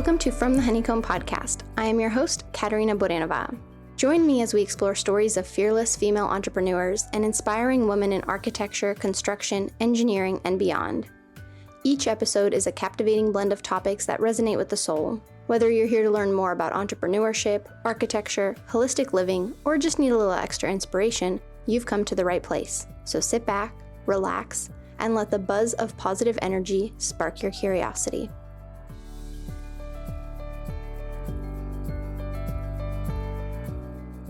Welcome to From the Honeycomb podcast. I am your host, Katerina Borenova. Join me as we explore stories of fearless female entrepreneurs and inspiring women in architecture, construction, engineering, and beyond. Each episode is a captivating blend of topics that resonate with the soul. Whether you're here to learn more about entrepreneurship, architecture, holistic living, or just need a little extra inspiration, you've come to the right place. So sit back, relax, and let the buzz of positive energy spark your curiosity.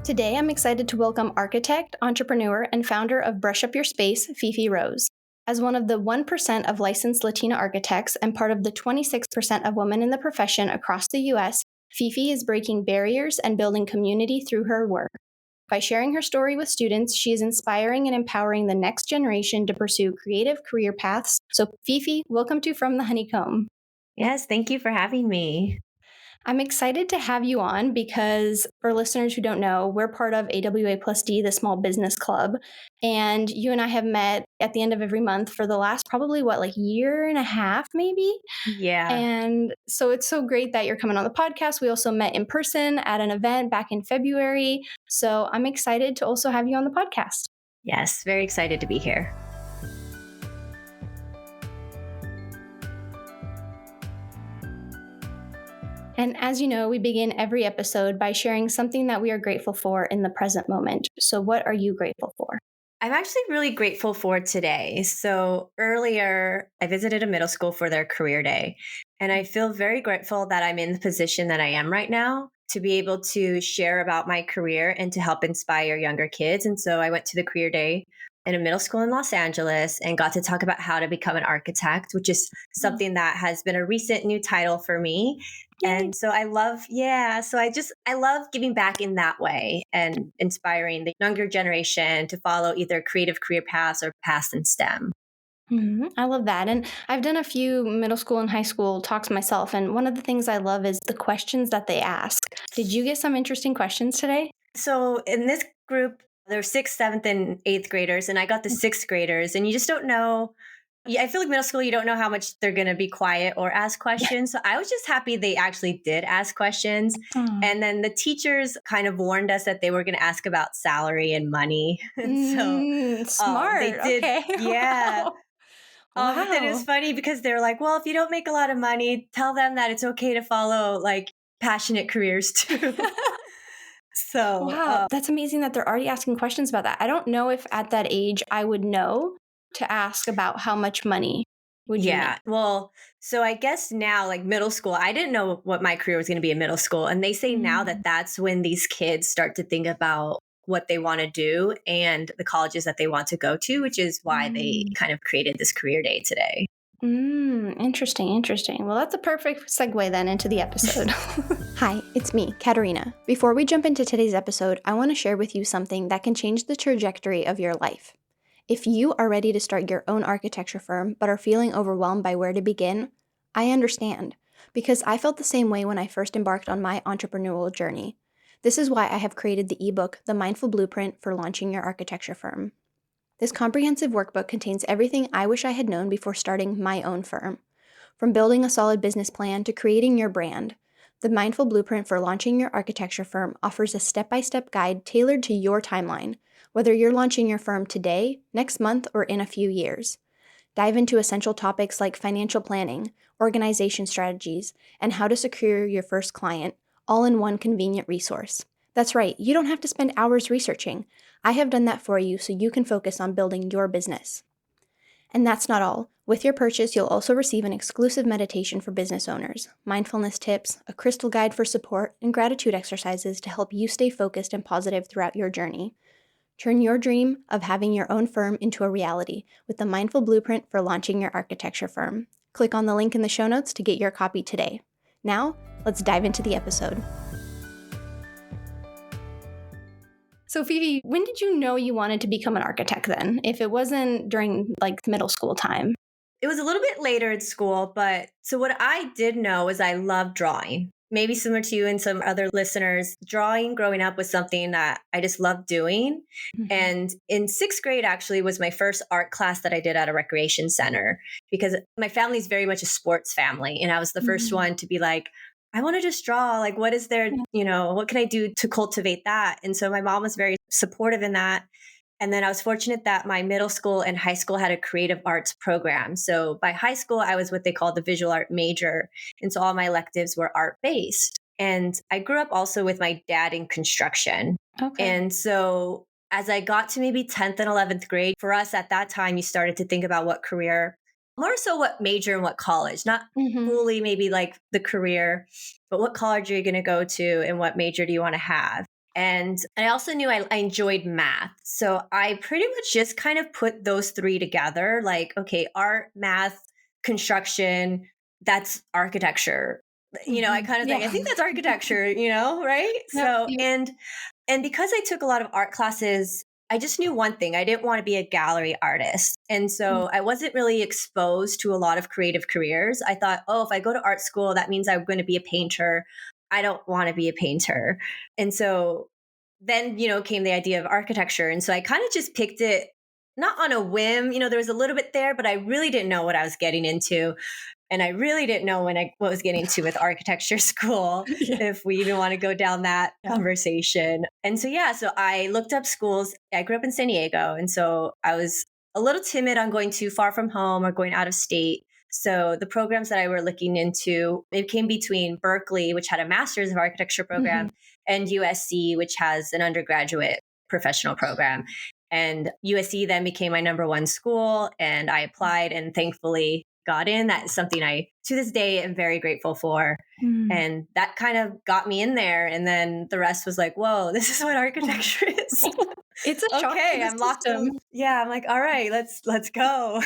Today, I'm excited to welcome architect, entrepreneur, and founder of Brush Up Your Space, Phephe Rose. As one of the 1% of licensed Latina architects and part of the 26% of women in the profession across the U.S., Phephe is breaking barriers and building community through her work. By sharing her story with students, she is inspiring and empowering the next generation to pursue creative career paths. So, Phephe, welcome to From the Honeycomb. Yes, thank you for having me. I'm excited to have you on because for listeners who don't know, we're part of AWA+D, the Small Business Club, and you and I have met at the end of every month for the last probably, year and a half maybe? Yeah. And so it's so great that you're coming on the podcast. We also met in person at an event back in February. So I'm excited to also have you on the podcast. Yes, very excited to be here. And as you know, we begin every episode by sharing something that we are grateful for in the present moment. So what are you grateful for? I'm actually really grateful for today. So earlier, I visited a middle school for their career day, and I feel very grateful that I'm in the position that I am right now to be able to share about my career and to help inspire younger kids. And so I went to the career day in a middle school in Los Angeles and got to talk about how to become an architect, which is something that has been a recent new title for me. Yay. And so I love giving back in that way and inspiring the younger generation to follow either creative career paths or paths in STEM. Mm-hmm. I love that. And I've done a few middle school and high school talks myself. And one of the things I love is the questions that they ask. Did you get some interesting questions today? So in this group, there were 6th, 7th, and 8th graders, and I got the 6th graders, and you just don't know. Yeah, I feel like middle school, you don't know how much they're going to be quiet or ask questions. So I was just happy they actually did ask questions. And then the teachers kind of warned us that they were going to ask about salary and money. And smart. They did. Okay. Yeah. Wow. But then it was funny because they're like, well, if you don't make a lot of money, tell them that it's okay to follow like passionate careers too. So wow, that's amazing that they're already asking questions about that. I don't know if at that age I would know to ask about how much money would you make. Well, so I guess now, like middle school, I didn't know what my career was going to be in middle school. And they say now that that's when these kids start to think about what they want to do and the colleges that they want to go to, which is why they kind of created this career day today. Interesting. Well, that's a perfect segue then into the episode. Hi, it's me, Katerina. Before we jump into today's episode, I want to share with you something that can change the trajectory of your life. If you are ready to start your own architecture firm but are feeling overwhelmed by where to begin, I understand, because I felt the same way when I first embarked on my entrepreneurial journey. This is why I have created the ebook, The Mindful Blueprint for Launching Your Architecture Firm. This comprehensive workbook contains everything I wish I had known before starting my own firm. From building a solid business plan to creating your brand, the Mindful Blueprint for Launching Your Architecture Firm offers a step-by-step guide tailored to your timeline, whether you're launching your firm today, next month, or in a few years. Dive into essential topics like financial planning, organization strategies, and how to secure your first client, all in one convenient resource. That's right, you don't have to spend hours researching. I have done that for you so you can focus on building your business. And that's not all. With your purchase, you'll also receive an exclusive meditation for business owners, mindfulness tips, a crystal guide for support, and gratitude exercises to help you stay focused and positive throughout your journey. Turn your dream of having your own firm into a reality with the Mindful Blueprint for Launching Your Architecture Firm. Click on the link in the show notes to get your copy today. Now, let's dive into the episode. So Phephe, when did you know you wanted to become an architect then, if it wasn't during middle school time? It was a little bit later in school, but so what I did know is I loved drawing. Maybe similar to you and some other listeners, drawing growing up was something that I just loved doing. And in 6th grade actually was my first art class that I did at a recreation center because my family is very much a sports family. And I was the first one to be like, I want to just draw. Like, what is there, what can I do to cultivate that? And so my mom was very supportive in that. And then I was fortunate that my middle school and high school had a creative arts program. So by high school, I was what they called the visual art major. And so all my electives were art based. And I grew up also with my dad in construction. Okay. And so as I got to maybe 10th and 11th grade, for us at that time, you started to think about what career, more so what major and what college, not Mm-hmm. fully maybe like the career, but what college are you going to go to and what major do you want to have? And I also knew I enjoyed math. So I pretty much just kind of put those three together like, okay, art, math, construction, that's architecture. I kind of think, I Yeah. think that's architecture, right? Yep. So, Yep. and because I took a lot of art classes, I just knew one thing. I didn't want to be a gallery artist. And so I wasn't really exposed to a lot of creative careers. I thought, oh, if I go to art school, that means I'm going to be a painter. I don't want to be a painter. And so then, came the idea of architecture. And so I kind of just picked it not on a whim. There was a little bit there, but I really didn't know what I was getting into. And I really didn't know what I was getting into with architecture school, Yeah. if we even want to go down that Yeah. conversation. And so, yeah, so I looked up schools. I grew up in San Diego. And so I was a little timid on going too far from home or going out of state. So the programs that I were looking into, it came between Berkeley, which had a master's of architecture Mm-hmm. program, and USC, which has an undergraduate professional program. And USC then became my number one school. And I applied and thankfully got in. That is something I, to this day, am very grateful for. Mm. And that kind of got me in there. And then the rest was like, whoa, this is what architecture is. It's a shock to Okay, the I'm locked system. in. Yeah, I'm like, all right, let's go.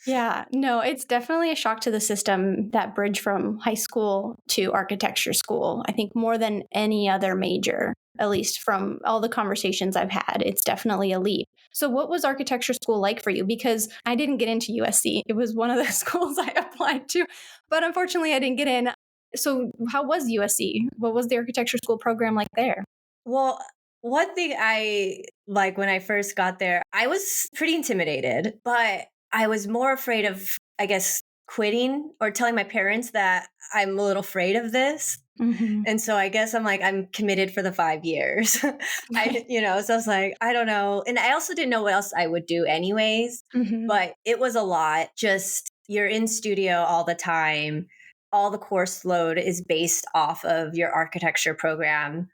Yeah, no, it's definitely a shock to the system, that bridge from high school to architecture school. I think more than any other major, at least from all the conversations I've had, it's definitely a leap. So, what was architecture school like for you? Because I didn't get into USC. It was one of the schools I applied to, but unfortunately, I didn't get in. So, how was USC? What was the architecture school program like there? Well, one thing I like when I first got there, I was pretty intimidated, but I was more afraid of, I guess, quitting or telling my parents that I'm a little afraid of this. Mm-hmm. And so I guess I'm like, I'm committed for the 5 years. So I was like, I don't know. And I also didn't know what else I would do anyways, Mm-hmm. but it was a lot. Just you're in studio all the time. All the course load is based off of your architecture program.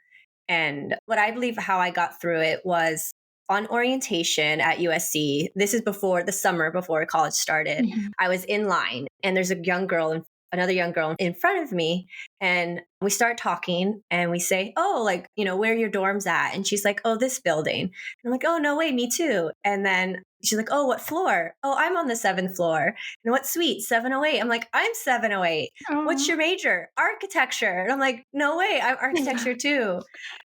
And what I believe how I got through it was on orientation at USC. This is before the summer before college started. Mm-hmm. I was in line and there's another young girl in front of me. And we start talking and we say, oh, like, where are your dorms at? And she's like, oh, this building. And I'm like, oh, no way, me too. And then she's like, oh, what floor? Oh, I'm on the 7th floor. And what suite? 708. I'm like, I'm 708. What's Oh. your major? Architecture. And I'm like, no way, I'm architecture too.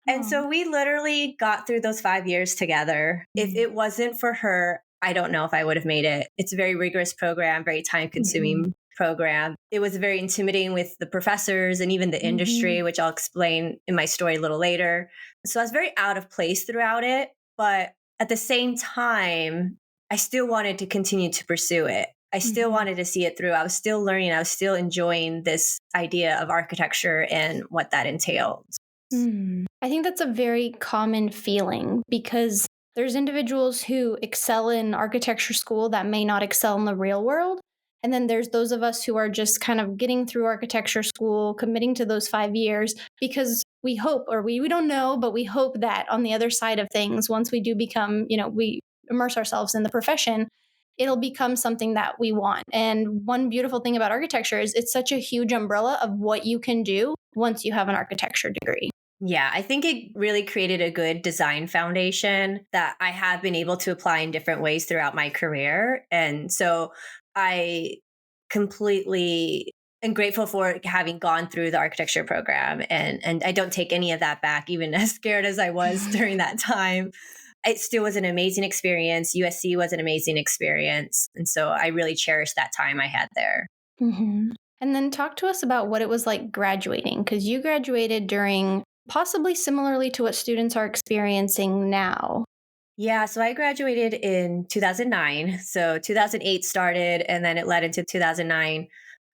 And Oh. so we literally got through those 5 years together. If it wasn't for her, I don't know if I would have made it. It's a very rigorous program, very time Mm-hmm. consuming program. It was very intimidating with the professors and even the Mm-hmm. industry, which I'll explain in my story a little later. So I was very out of place throughout it. But at the same time, I still wanted to continue to pursue it. I still Mm-hmm. wanted to see it through. I was still learning. I was still enjoying this idea of architecture and what that entailed. I think that's a very common feeling because there's individuals who excel in architecture school that may not excel in the real world. And then there's those of us who are just kind of getting through architecture school, committing to those 5 years because we hope, or we don't know, but we hope that on the other side of things, once we do become, we immerse ourselves in the profession, it'll become something that we want. And one beautiful thing about architecture is it's such a huge umbrella of what you can do once you have an architecture degree. Yeah, I think it really created a good design foundation that I have been able to apply in different ways throughout my career. And so I completely am grateful for having gone through the architecture program. And I don't take any of that back, even as scared as I was during that time. It still was an amazing experience. USC was an amazing experience. And so I really cherish that time I had there. Mm-hmm. And then talk to us about what it was like graduating, because you graduated during possibly similarly to what students are experiencing now. Yeah, so I graduated in 2009. So 2008 started and then it led into 2009.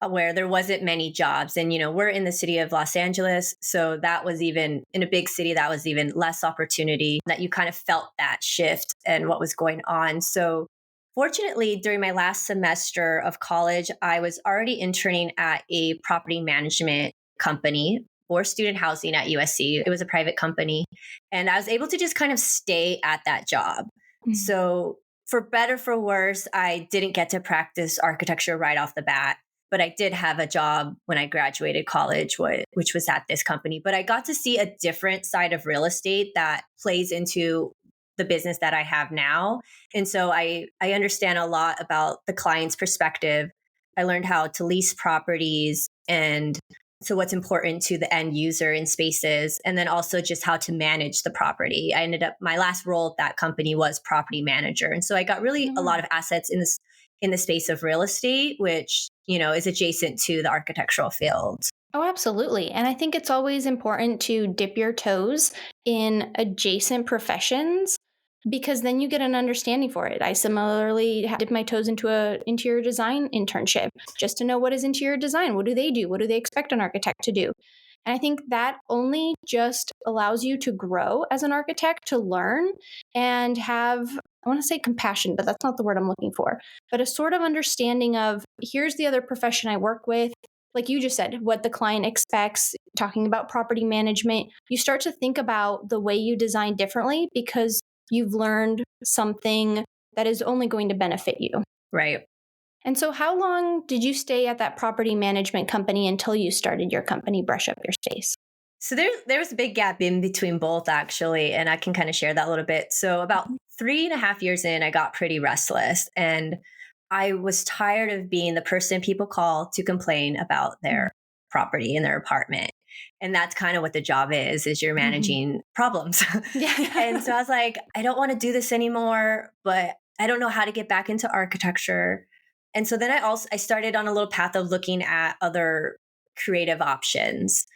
where there wasn't many jobs. And, we're in the city of Los Angeles. So that was even in a big city, that was even less opportunity, that you kind of felt that shift and what was going on. So fortunately, during my last semester of college, I was already interning at a property management company for student housing at USC. It was a private company. And I was able to just kind of stay at that job. Mm. So for better, for worse, I didn't get to practice architecture right off the bat, but I did have a job when I graduated college, which was at this company. But I got to see a different side of real estate that plays into the business that I have now. And so I understand a lot about the client's perspective. I learned how to lease properties, and so what's important to the end user in spaces, and then also just how to manage the property. I ended up, my last role at that company was property manager. And so I got really Oh, a wow. lot of assets in the space of real estate, which, is adjacent to the architectural field. Oh, absolutely. And I think it's always important to dip your toes in adjacent professions because then you get an understanding for it. I similarly dipped my toes into a interior design internship just to know what is interior design. What do they do? What do they expect an architect to do? And I think that only just allows you to grow as an architect, to learn and have, I want to say compassion, but that's not the word I'm looking for, but a sort of understanding of here's the other profession I work with. Like you just said, what the client expects, talking about property management, you start to think about the way you design differently because you've learned something that is only going to benefit you. Right. And so, how long did you stay at that property management company until you started your company, Brush Up Your Space? So there was a big gap in between both, actually, and I can kind of share that a little bit. So about Mhm. 3.5 years in, I got pretty restless, and I was tired of being the person people call to complain about their property in their apartment. And that's kind of what the job is you're Mhm. managing problems. And so Yeah. I was like, I don't want to do this anymore, but I don't know how to get back into architecture. And so then I started on a little path of looking at other creative options.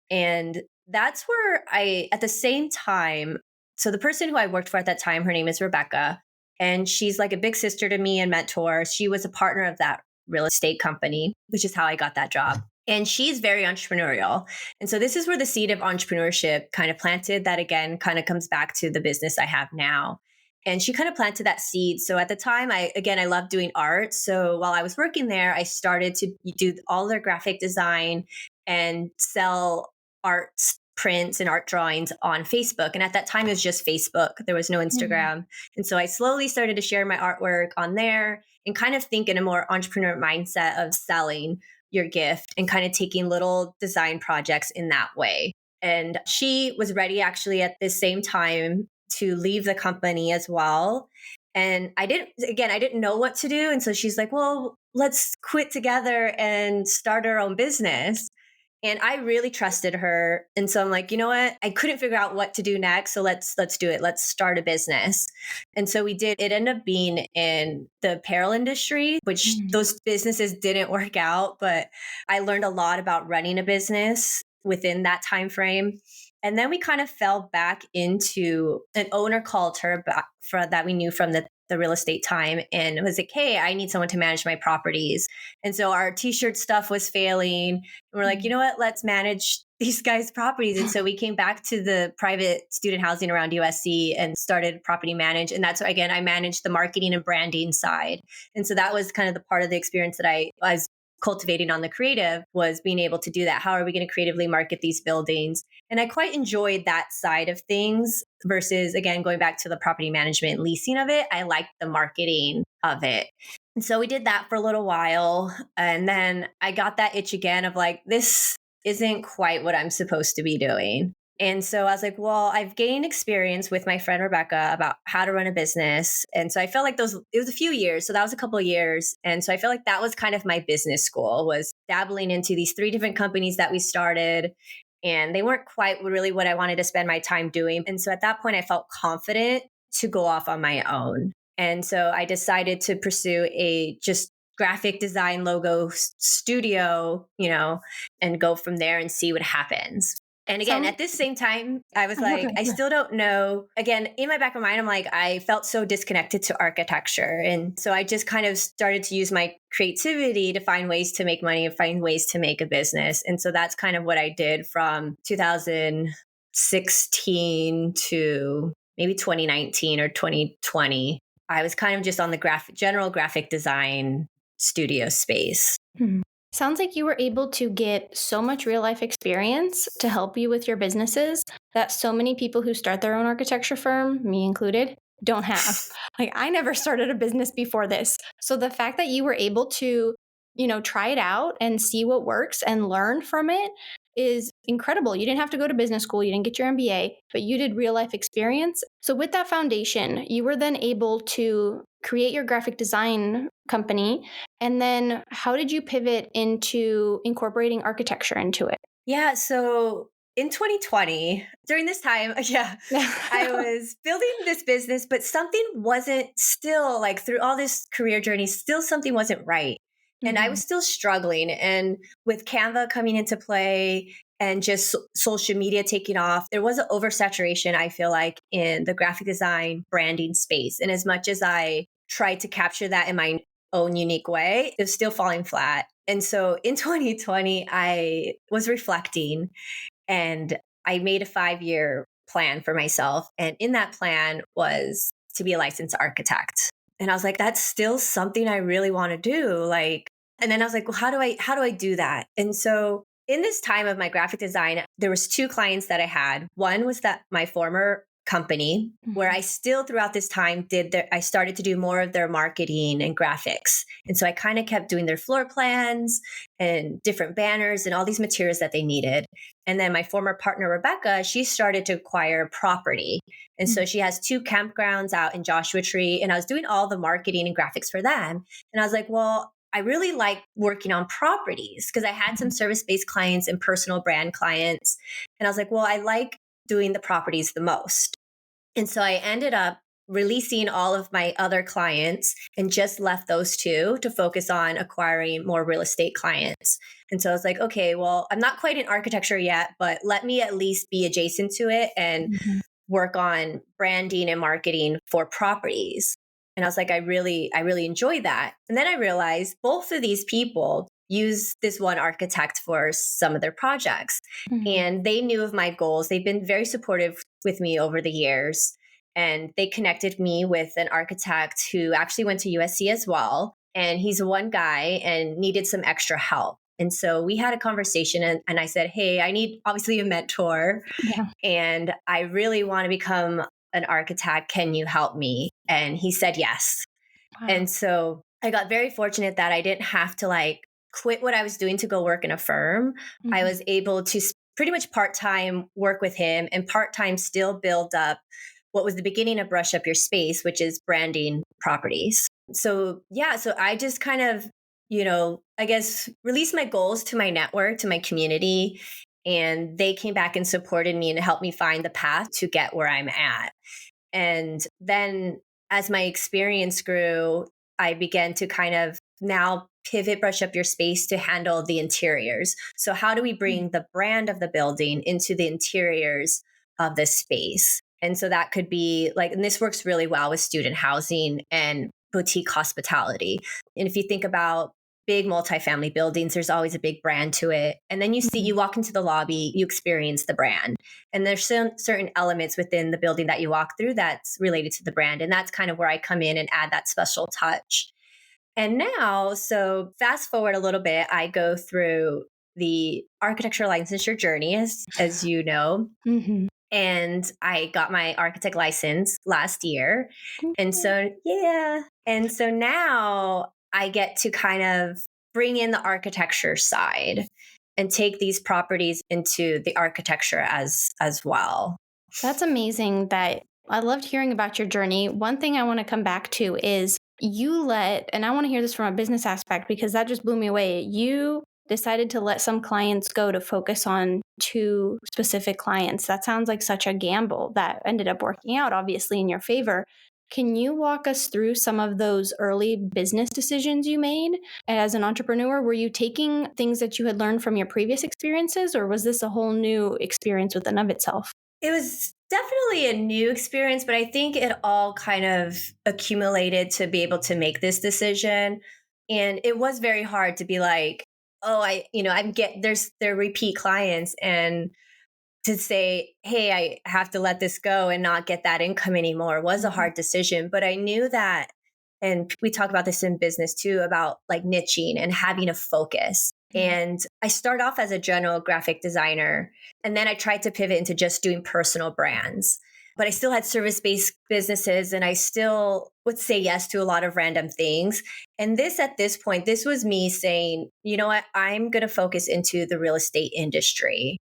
And that's where at the same time, so the person who I worked for at that time, her name is Rebecca, and she's like a big sister to me and mentor. She was a partner of that real estate company, which is how I got that job. And she's very entrepreneurial. And so this is where the seed of entrepreneurship kind of planted, that again kind of comes back to the business I have now. And she kind of planted that seed. So at the time, I love doing art. So while I was working there, I started to do all their graphic design and sell art prints and art drawings on Facebook. And at that time, it was just Facebook. There was no Mhm. Instagram. And so I slowly started to share my artwork on there and kind of think in a more entrepreneur mindset of selling your gift and kind of taking little design projects in that way. And she was ready actually at the same time to leave the company as well. And I didn't know what to do. And so she's like, well, let's quit together and start our own business. And I really trusted her. And so I'm like, you know what? I couldn't figure out what to do next. So let's do it. Let's start a business. And so we did. It ended up being in the apparel industry, which Mhm. those businesses didn't work out, but I learned a lot about running a business within that time frame. And then we kind of fell back into an owner called her back that we knew from the real estate time, and it was like, hey, I need someone to manage my properties. And so our t-shirt stuff was failing. And we're like, you Mhm. know what? Let's manage these guys' properties. And so we came back to the private student housing around USC and started property manage. And that's where, again, I managed the marketing and branding side. And so that was kind of the part of the experience that I was cultivating on the creative, was being able to do that. How are we going to creatively market these buildings? And I quite enjoyed that side of things versus, again, going back to the property management leasing of it. I liked the marketing of it. And so we did that for a little while. And then I got that itch again of like, this isn't quite what I'm supposed to be doing. And so I was like, well, I've gained experience with my friend Rebecca about how to run a business. And so I felt like it was a few years. So that was a couple of years. And so I felt like that was kind of my business school, was dabbling into these 3 different companies that we started. And they weren't quite really what I wanted to spend my time doing. And so at that point, I felt confident to go off on my own. And so I decided to pursue a just graphic design logo studio, and go from there and see what happens. And again, Some at this same time, I was okay. like, I still don't know. Again, in my back of my mind, I'm like, I felt so disconnected to architecture. And so I just kind of started to use my creativity to find ways to make money and find ways to make a business. And so that's kind of what I did from 2016 to maybe 2019 or 2020. I was kind of just on the general graphic design studio space. Hmm. Sounds like you were able to get so much real life experience to help you with your businesses that so many people who start their own architecture firm, me included, don't have. Like, I never started a business before this. So the fact that you were able to, try it out and see what works and learn from it is incredible. You didn't have to go to business school, you didn't get your MBA, but you did real life experience. So with that foundation, you were then able to create your graphic design company. And then how did you pivot into incorporating architecture into it? Yeah. So in 2020, during this time, yeah, I was building this business, but something wasn't still like through all this career journey, still something wasn't right. And I Mhm. was still struggling. And with Canva coming into play and just social media taking off, there was an oversaturation, I feel like, in the graphic design branding space. And as much as I tried to capture that in my own unique way, it was still falling flat. And so in 2020, I was reflecting and I made a 5-year plan for myself. And in that plan was to be a licensed architect. And I was like, that's still something I really want to do. Like, and then I was like, well, how do I do that? And so in this time of my graphic design, there was 2 clients that I had. One was that my former company where Mhm. I still throughout this time I started to do more of their marketing and graphics. And so I kind of kept doing their floor plans and different banners and all these materials that they needed. And then my former partner, Rebecca, she started to acquire property. And so she has 2 campgrounds out in Joshua Tree. And I was doing all the marketing and graphics for them. And I was like, well, I really like working on properties because I had some service based clients and personal brand clients. And I was like, well, I like doing the properties the most. And so I ended up releasing all of my other clients and just left those 2 to focus on acquiring more real estate clients. And so I was like, okay, well, I'm not quite in architecture yet, but let me at least be adjacent to it and Mhm. work on branding and marketing for properties. And I was like, I really enjoy that. And then I realized both of these people use this one architect for some of their projects. Mhm. And they knew of my goals. They've been very supportive with me over the years. And they connected me with an architect who actually went to USC as well. And he's one guy and needed some extra help. And so we had a conversation and I said, hey, I need obviously a mentor Yeah. and I really want to become an architect. Can you help me? And he said yes. Wow. And so I got very fortunate that I didn't have to like quit what I was doing to go work in a firm. I Mhm. was able to pretty much part time work with him and part time still build up what was the beginning of Brush Up Your Space, which is branding properties. So, yeah, so I just kind of, I guess released my goals to my network, to my community, and they came back and supported me and helped me find the path to get where I'm at. And then as my experience grew, I began to kind of now pivot Brush Up Your Space to handle the interiors. So, how do we bring the brand of the building into the interiors of the space? And so that could be like, and this works really well with student housing and boutique hospitality. And if you think about big multifamily buildings, there's always a big brand to it. And then Mhm. you walk into the lobby, you experience the brand. And there's certain elements within the building that you walk through that's related to the brand. And that's kind of where I come in and add that special touch. And now, so fast forward a little bit, I go through the architectural licensure journey, as you know, Mhm. and I got my architect license last year. And Okay. so, yeah. And so now I get to kind of bring in the architecture side and take these properties into the architecture as well. That's amazing that I loved hearing about your journey. One thing I want to come back to is and I want to hear this from a business aspect because that just blew me away. You decided to let some clients go to focus on 2 specific clients. That sounds like such a gamble that ended up working out, obviously, in your favor. Can you walk us through some of those early business decisions you made as an entrepreneur? Were you taking things that you had learned from your previous experiences, or was this a whole new experience within of itself? It was definitely a new experience, but I think it all kind of accumulated to be able to make this decision. And it was very hard to be like, oh, I'm they're repeat clients, and to say, hey, I have to let this go and not get that income anymore was a Mhm. hard decision. But I knew that, and we talk about this in business too, about like niching and having a focus. Mhm. And I started off as a general graphic designer, and then I tried to pivot into just doing personal brands. But I still had service based businesses, and I still would say yes to a lot of random things. And at this point, this was me saying, you know what, I'm going to focus into the real estate industry,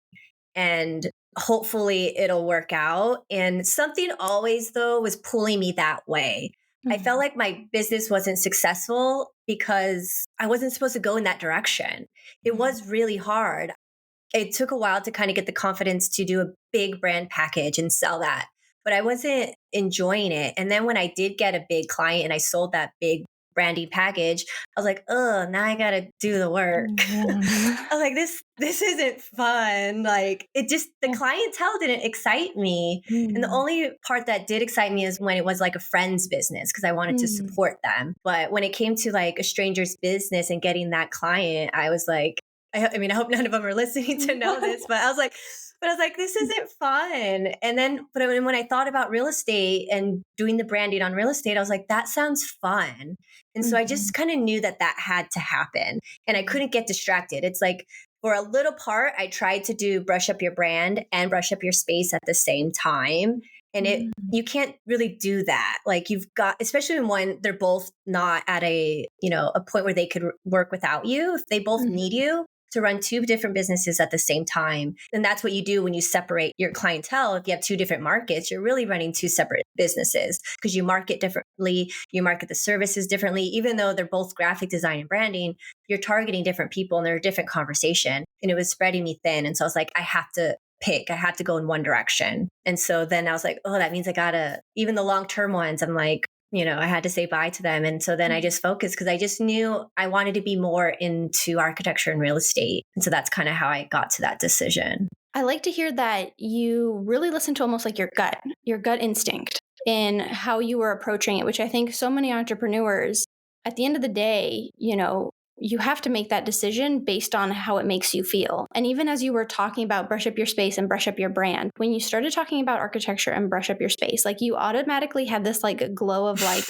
and hopefully it'll work out. And something always, though, was pulling me that way. I felt Mhm. like my business wasn't successful because I wasn't supposed to go in that direction. It Mhm. was really hard. It took a while to kind of get the confidence to do a big brand package and sell that, but I wasn't enjoying it. And then when I did get a big client and I sold that big branding package, I was like, oh, now I got to do the work. Yeah. I was like, this isn't fun. Like, it just, the Yeah. clientele didn't excite me. And the Mm. only part that did excite me is when it was like a friend's business because I wanted to Mm. support them. But when it came to like a stranger's business and getting that client, I was like, I mean, I hope none of them are listening to know this, but I was like, this isn't fun. And then, but when I thought about real estate and doing the branding on real estate, I was like, that sounds fun. And so I Mhm. just kind of knew that that had to happen, and I Mhm. couldn't get distracted. It's like for a little part, I tried to do brush up your brand and brush up your space at the same time. And Mm. you can't really do that. Like you've got, especially when they're both not at a point where they could work without you. If they both need Mhm. you to run two different businesses at the same time. And that's what you do when you separate your clientele. If you have two different markets, you're really running two separate businesses because you market differently, you market the services differently, even though they're both graphic design and branding, you're targeting different people and they're a different conversation. And it was spreading me thin. And so I was like, I have to go in one direction. And so then I was like, oh, that means I gotta, even the long term ones, I'm like, I had to say bye to them. And so then I Mhm. just focused because I just knew I wanted to be more into architecture and real estate. And so that's kind of how I got to that decision. I like to hear that you really listen to almost like your gut instinct in how you were approaching it, which I think so many entrepreneurs, at the end of the day, you have to make that decision based on how it makes you feel. And even as you were talking about brush up your space and brush up your brand, when you started talking about architecture and brush up your space, like you automatically had this like glow of like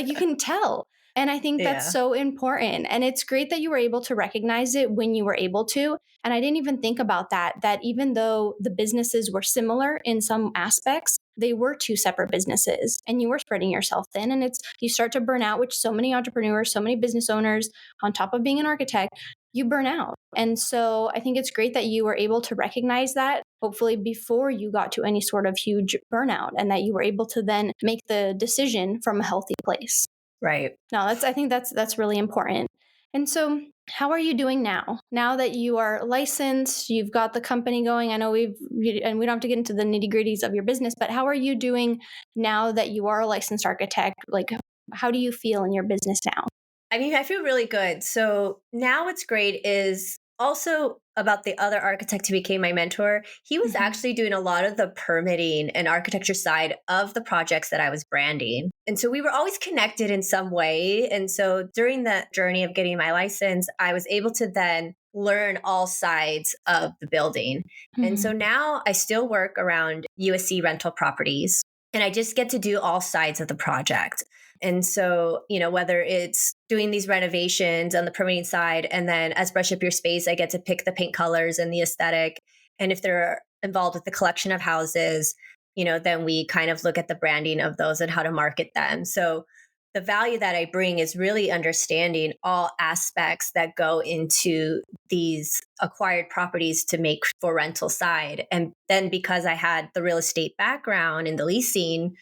you can tell. And I think that's Yeah. so important. And it's great that you were able to recognize it when you were able to. And I didn't even think about that even though the businesses were similar in some aspects, they were two separate businesses and you were spreading yourself thin. And you start to burn out, which so many entrepreneurs, so many business owners, on top of being an architect, you burn out. And so I think it's great that you were able to recognize that, hopefully before you got to any sort of huge burnout, and that you were able to then make the decision from a healthy place. Right. No, I think that's really important. And so, how are you doing now? Now that you are licensed, you've got the company going. I know and we don't have to get into the nitty gritties of your business, but how are you doing now that you are a licensed architect? Like, how do you feel in your business now? I mean, I feel really good. So now what's great is also about the other architect who became my mentor. He was Mhm. actually doing a lot of the permitting and architecture side of the projects that I was branding. And so we were always connected in some way. And so during that journey of getting my license, I was able to then learn all sides of the building. And so Mhm. now I still work around USC rental properties, and I just get to do all sides of the project. And so, whether it's doing these renovations on the permitting side, and then as brush up your space, I get to pick the paint colors and the aesthetic. And if they're involved with the collection of houses, then we kind of look at the branding of those and how to market them. So the value that I bring is really understanding all aspects that go into these acquired properties to make for rental side. And then because I had the real estate background in the leasing,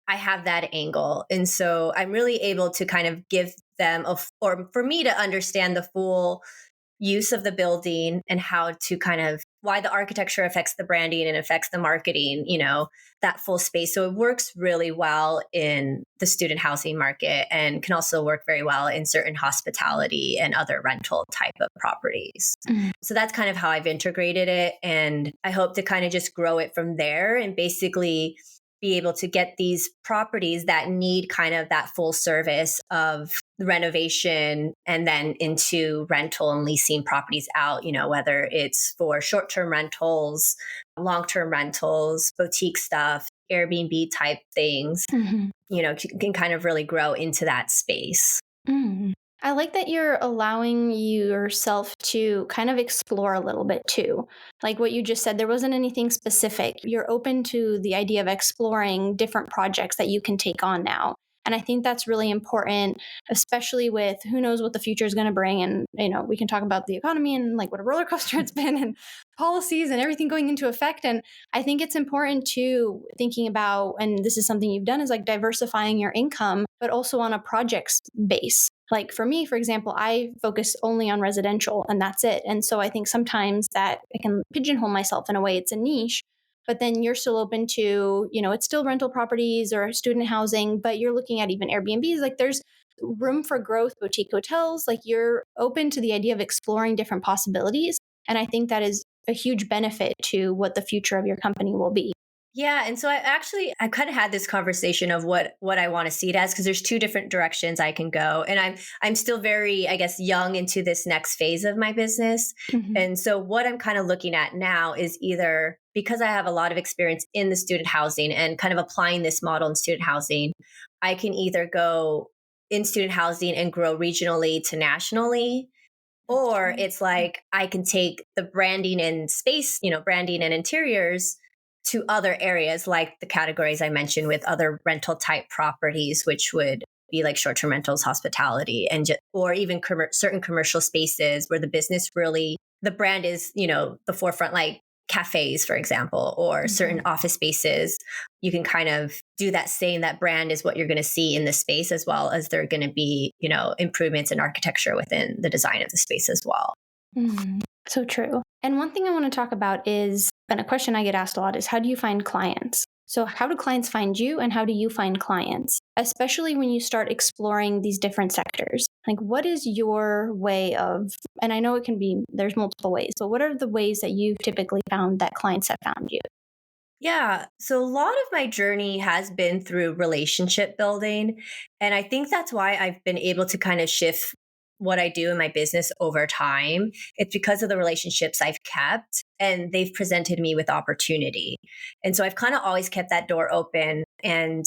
I have that angle. And so I'm really able to kind of give them or for me to understand the full, use of the building and how to kind of why the architecture affects the branding and affects the marketing, that full space. So it works really well in the student housing market and can also work very well in certain hospitality and other rental type of properties. So that's kind of how I've integrated it. And I hope to kind of just grow it from there and basically be able to get these properties that need kind of that full service of renovation and then into rental and leasing properties out, whether it's for short-term rentals, long-term rentals, boutique stuff, Airbnb type things, can kind of really grow into that space. I like that you're allowing yourself to kind of explore a little bit too. Like what you just said, there wasn't anything specific. You're open to the idea of exploring different projects that you can take on now. And I think that's really important, especially with who knows what the future is going to bring. And, we can talk about the economy and like what a roller coaster it's been and policies and everything going into effect. And I think it's important too, thinking about, and this is something you've done, is like diversifying your income, but also on a projects base. Like for me, for example, I focus only on residential and that's it. And so I think sometimes that I can pigeonhole myself in a way, it's a niche, but then you're still open to, it's still rental properties or student housing, but you're looking at even Airbnbs. Like there's room for growth, boutique hotels, like you're open to the idea of exploring different possibilities. And I think that is a huge benefit to what the future of your company will be. Yeah. And so I kind of had this conversation of what I want to see it as, because there's two different directions I can go. And I'm still very, I guess, young into this next phase of my business. And so what I'm kind of looking at now is either, because I have a lot of experience in the student housing and kind of applying this model in student housing, I can either go in student housing and grow regionally to nationally. Or it's like I can take the branding and space, branding and interiors to other areas, like the categories I mentioned with other rental type properties, which would be like short-term rentals, hospitality, and or even certain commercial spaces where the business really, the brand is, the forefront, like cafes, for example, or certain office spaces. You can kind of do that, saying that brand is what you're going to see in the space, as well as there are going to be, improvements in architecture within the design of the space as well. So true. And one thing I want to talk about is, and a question I get asked a lot is, how do you find clients? So how do clients find you and how do you find clients? Especially when you start exploring these different sectors. Like what is your way of, and I know it can be, there's multiple ways, but what are the ways that you've typically found that clients have found you? Yeah. So a lot of my journey has been through relationship building. And I think that's why I've been able to kind of shift what I do in my business over time. It's because of the relationships I've kept and they've presented me with opportunity. And so I've kind of always kept that door open. And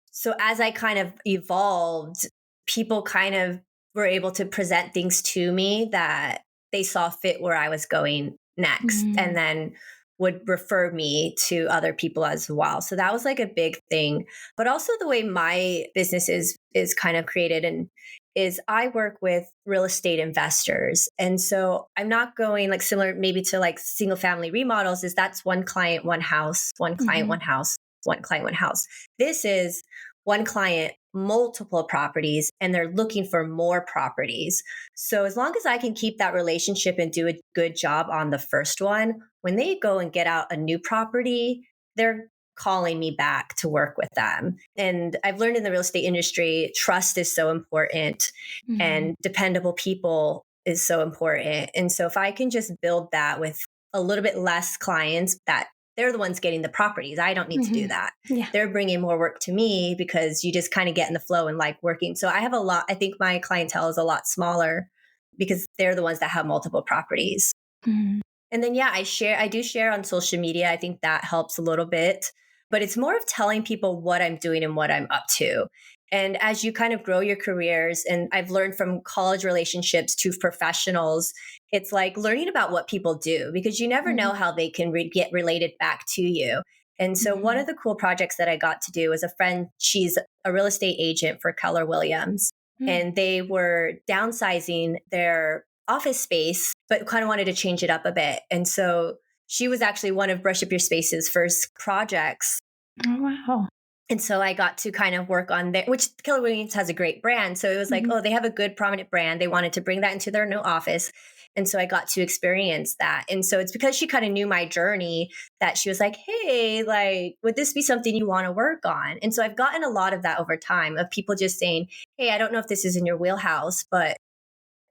so as I kind of evolved, people kind of were able to present things to me that they saw fit where I was going next. And then would refer me to other people as well. So that was like a big thing. But also the way my business is kind of created and is I work with real estate investors. And so I'm not going like similar maybe to like single family remodels, is that's one client, one house, one client, one house, one client, one house. This is one client, multiple properties, and they're looking for more properties. So as long as I can keep that relationship and do a good job on the first one, when they go and get out a new property, they're calling me back to work with them. And I've learned in the real estate industry, trust is so important and dependable people is so important. And so if I can just build that with a little bit less clients, that they're the ones getting the properties. I don't need to do that. Yeah. They're bringing more work to me because you just kind of get in the flow and like working. So I have a lot, I think my clientele is a lot smaller because they're the ones that have multiple properties. And then, yeah, I do share on social media. I think that helps a little bit, but it's more of telling people what I'm doing and what I'm up to. And as you kind of grow your careers, and I've learned from college relationships to professionals, it's like learning about what people do because you never know how they can get related back to you. And so one of the cool projects that I got to do was a friend, she's a real estate agent for Keller Williams, and they were downsizing their office space, but kind of wanted to change it up a bit. And so she was actually one of Brush Up Your Space's first projects. Oh, wow. And so I got to kind of work on which Keller Williams has a great brand. So it was like, Mhm. oh, they have a good prominent brand. They wanted to bring that into their new office. And so I got to experience that. And so it's because she kind of knew my journey that she was like, hey, like, would this be something you want to work on? And so I've gotten a lot of that over time of people just saying, hey, I don't know if this is in your wheelhouse, but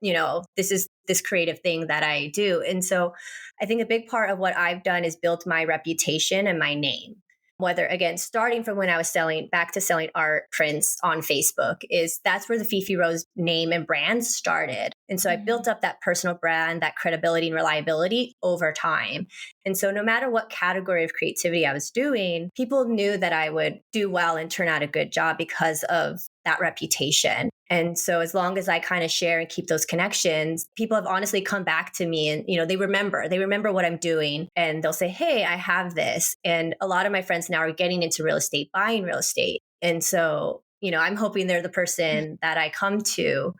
this is this creative thing that I do. And so I think a big part of what I've done is built my reputation and my name. Whether again, starting from when I was selling back to selling art prints on Facebook, is that's where the Phephe Rose name and brand started. And so I built up that personal brand, that credibility and reliability over time. And so no matter what category of creativity I was doing, people knew that I would do well and turn out a good job because of that reputation. And so as long as I kind of share and keep those connections, people have honestly come back to me and, they remember what I'm doing and they'll say, hey, I have this. And a lot of my friends now are getting into real estate, buying real estate. And so, I'm hoping they're the person that I come to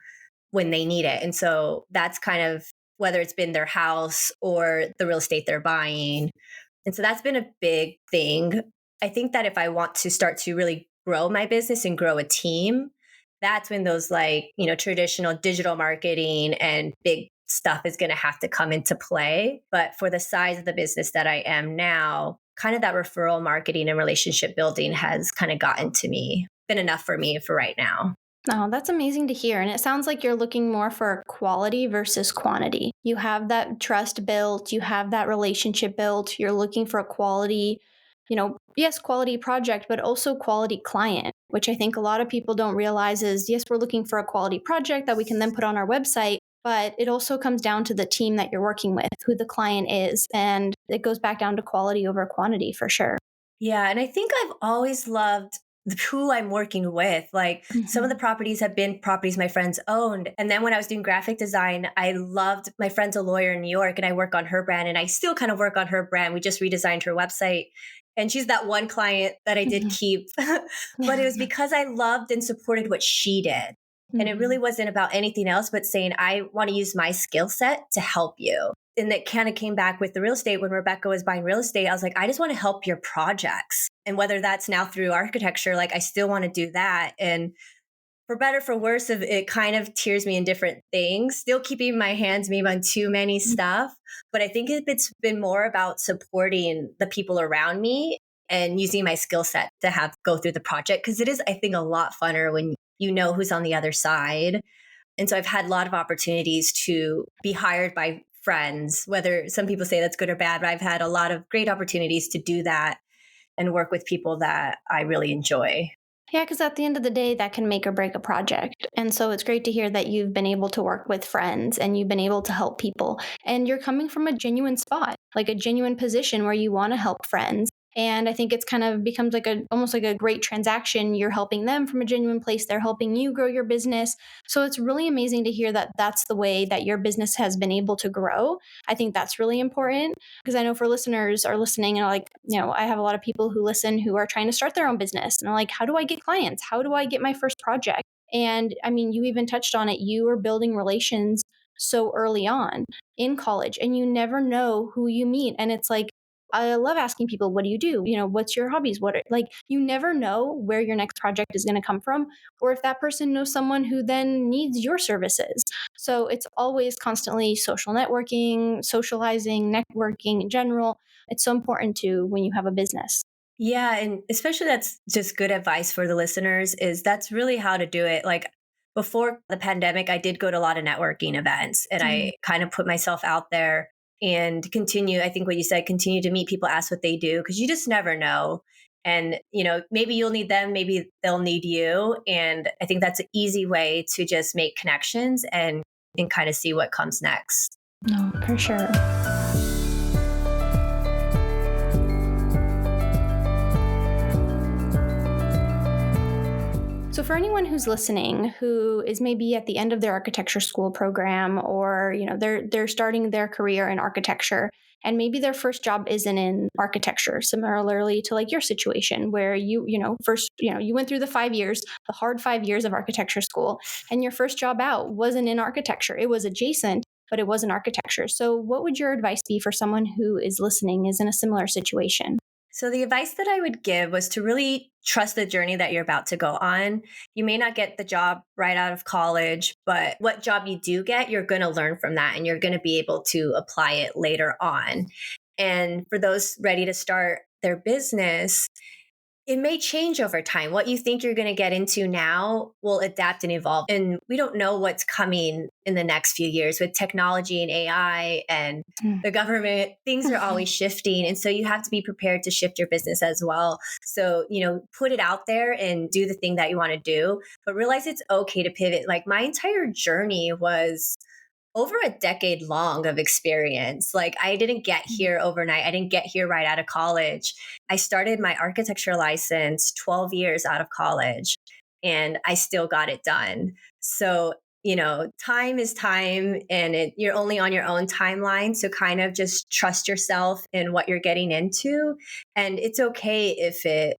when they need it. And so that's kind of whether it's been their house or the real estate they're buying. And so that's been a big thing. I think that if I want to start to really grow my business and grow a team, that's when those traditional digital marketing and big stuff is going to have to come into play. But for the size of the business that I am now, kind of that referral marketing and relationship building has kind of gotten to me, been enough for me for right now. Oh, that's amazing to hear. And it sounds like you're looking more for quality versus quantity. You have that trust built, you have that relationship built, you're looking for a quality, yes, quality project, but also quality client, which I think a lot of people don't realize is yes, we're looking for a quality project that we can then put on our website. But it also comes down to the team that you're working with, who the client is. And it goes back down to quality over quantity for sure. Yeah. And I think I've always loved who I'm working with. Like some of the Mhm. properties have been properties my friends owned. And then when I was doing graphic design, I loved my friend's a lawyer in New York and I work on her brand and I still kind of work on her brand. We just redesigned her website. And she's that one client that I did Mhm. keep. But it was because I loved and supported what she did. And it really Mhm. wasn't about anything else but saying, I want to use my skill set to help you. And that kind of came back with the real estate when Rebecca was buying real estate. I was like, I just want to help your projects. And whether that's now through architecture, like I still want to do that. And for better, for worse, it kind of tears me in different things, still keeping my hands maybe on too many stuff. But I think it's been more about supporting the people around me and using my skill set to have go through the project. Cause it is, I think, a lot funner when you know who's on the other side. And so I've had a lot of opportunities to be hired by friends, whether some people say that's good or bad, but I've had a lot of great opportunities to do that and work with people that I really enjoy. Yeah, because at the end of the day, that can make or break a project. And so it's great to hear that you've been able to work with friends and you've been able to help people. And you're coming from a genuine spot, like a genuine position where you want to help friends. And I think it's kind of becomes like almost like a great transaction. You're helping them from a genuine place. They're helping you grow your business. So it's really amazing to hear that that's the way that your business has been able to grow. I think that's really important because I know for listeners are listening and are like, I have a lot of people who listen who are trying to start their own business and are like, how do I get clients? How do I get my first project? And I mean, you even touched on it. You were building relations so early on in college, and you never know who you meet. And it's like, I love asking people, what do you do? What's your hobbies? You never know where your next project is going to come from, or if that person knows someone who then needs your services. So it's always constantly social networking, socializing, networking in general. It's so important to when you have a business. Yeah. And especially that's just good advice for the listeners is that's really how to do it. Like before the pandemic, I did go to a lot of networking events and Mhm. I kind of put myself out there and continue. I think what you said, continue to meet people, ask what they do, because you just never know. And, maybe you'll need them, maybe they'll need you. And I think that's an easy way to just make connections and kind of see what comes next. No, for sure. So for anyone who's listening who is maybe at the end of their architecture school program or they're starting their career in architecture and maybe their first job isn't in architecture, similarly to like your situation where first you went through the hard 5 years of architecture school, and your first job out wasn't in architecture. It was adjacent, but it wasn't architecture. So what would your advice be for someone who is listening is in a similar situation? So the advice that I would give was to really trust the journey that you're about to go on. You may not get the job right out of college, but what job you do get, you're going to learn from that and you're going to be able to apply it later on. And for those ready to start their business, it may change over time. What you think you're going to get into now will adapt and evolve. And we don't know what's coming in the next few years with technology and AI and Mm. the government. Things are always shifting. And so you have to be prepared to shift your business as well. So, put it out there and do the thing that you want to do, but realize it's okay to pivot. Like my entire journey was over a decade long of experience. Like I didn't get here overnight. I didn't get here right out of college. I started my architecture license 12 years out of college and I still got it done. So, time is time and you're only on your own timeline. So kind of just trust yourself in what you're getting into. And it's okay if it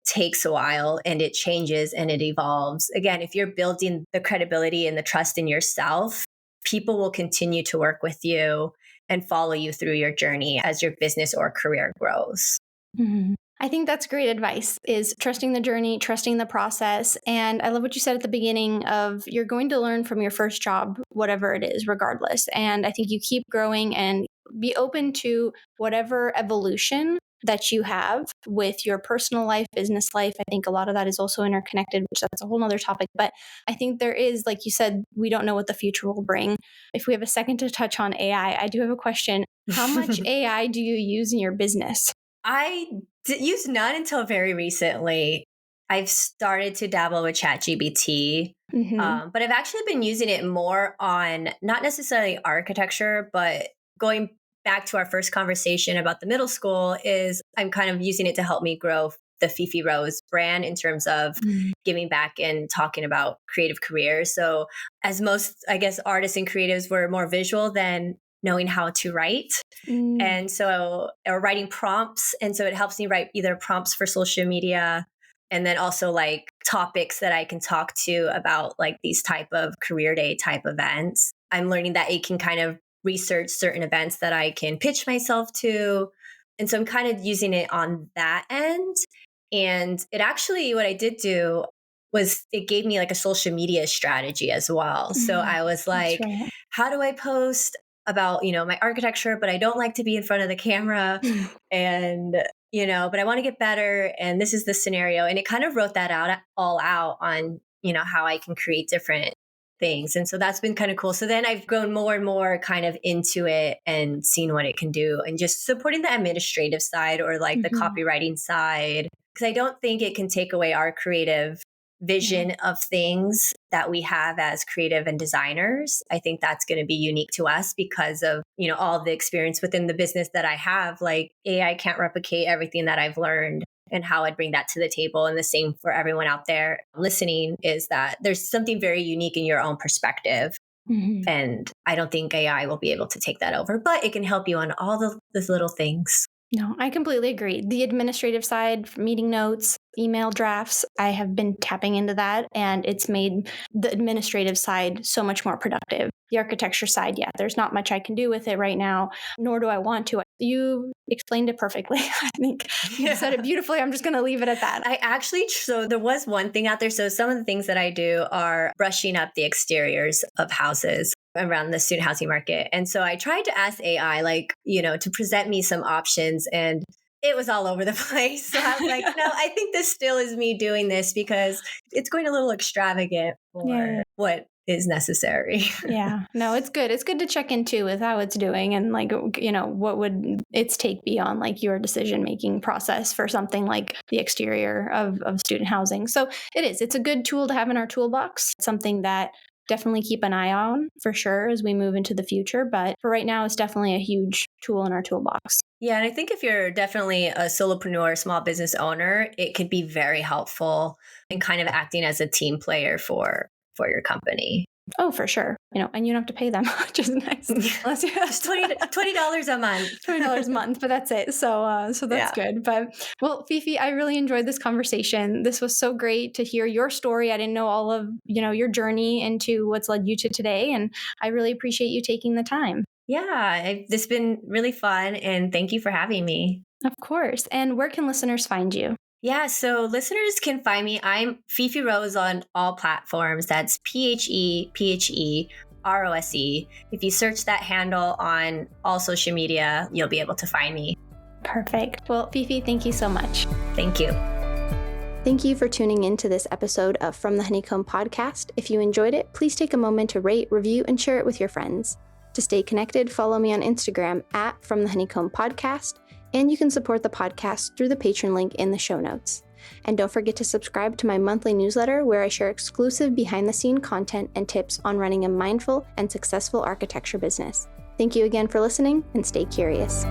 takes a while and it changes and it evolves. Again, if you're building the credibility and the trust in yourself, people will continue to work with you and follow you through your journey as your business or career grows. Mhm. I think that's great advice, is trusting the journey, trusting the process. And I love what you said at the beginning of you're going to learn from your first job, whatever it is, regardless. And I think you keep growing and be open to whatever evolution that you have with your personal life, business life. I think a lot of that is also interconnected, which that's a whole nother topic. But I think there is, like you said, we don't know what the future will bring. If we have a second to touch on AI, I do have a question. How much AI do you use in your business? I used none until very recently. I've started to dabble with ChatGPT, Mm-hmm. but I've actually been using it more on not necessarily architecture, but going back to our first conversation about the middle school is I'm kind of using it to help me grow the Phephe Rose brand in terms of giving back and talking about creative careers. So as most, I guess, artists and creatives were more visual than knowing how to write. Mm. And so, or writing prompts. And so it helps me write either prompts for social media and then also like topics that I can talk to about like these type of career day type events. I'm learning that it can kind of research certain events that I can pitch myself to. And so I'm kind of using it on that end. And it actually, what I did do was it gave me like a social media strategy as well. So I was That's like, right. how do I post about, my architecture, but I don't like to be in front of the camera and, but I want to get better. And this is the scenario. And it kind of wrote that out all out on, how I can create different things. And so that's been kind of cool. So then I've grown more and more kind of into it and seen what it can do and just supporting the administrative side or like the Mhm. copywriting side. Because I don't think it can take away our creative Yeah. vision of things that we have as creative and designers. I think that's going to be unique to us because of, all the experience within the business that I have. Like AI can't replicate everything that I've learned and how I'd bring that to the table. And the same for everyone out there listening is that there's something very unique in your own perspective. Mhm. And I don't think AI will be able to take that over, but it can help you on all those little things. No, I completely agree. The administrative side, meeting notes, email drafts, I have been tapping into that and it's made the administrative side so much more productive. The architecture side, yeah, there's not much I can do with it right now, nor do I want to. You explained it perfectly. I think you said it beautifully. I'm just going to leave it at that. I actually, so there was one thing out there. So some of the things that I do are brushing up the exteriors of houses around the student housing market. And so I tried to ask AI, like, to present me some options and it was all over the place. So I was like, no, I think this still is me doing this because it's going a little extravagant Yeah. for what is necessary. Yeah. No, it's good. It's good to check into with how it's doing and like, what would its take be on like your decision making process for something like the exterior of student housing. So it's a good tool to have in our toolbox. It's something that definitely keep an eye on for sure as we move into the future. But for right now, it's definitely a huge tool in our toolbox. Yeah. And I think if you're definitely a solopreneur, small business owner, it could be very helpful in kind of acting as a team player for your company. Oh, for sure. And you don't have to pay them, which is nice. Unless you have Just $20 a month. $20 a month, but that's it. So that's Yeah. good. But well, Phephe, I really enjoyed this conversation. This was so great to hear your story. I didn't know all of, your journey into what's led you to today. And I really appreciate you taking the time. Yeah. This has been really fun. And thank you for having me. Of course. And where can listeners find you? Yeah, so listeners can find me. I'm Phephe Rose on all platforms. That's PhePheRose. If you search that handle on all social media, you'll be able to find me. Perfect. Well, Phephe, thank you so much. Thank you. Thank you for tuning in to this episode of From the Honeycomb podcast. If you enjoyed it, please take a moment to rate, review, and share it with your friends. To stay connected, follow me on Instagram at From the Honeycomb podcast, and you can support the podcast through the Patreon link in the show notes. And don't forget to subscribe to my monthly newsletter where I share exclusive behind-the-scene content and tips on running a mindful and successful architecture business. Thank you again for listening, and stay curious.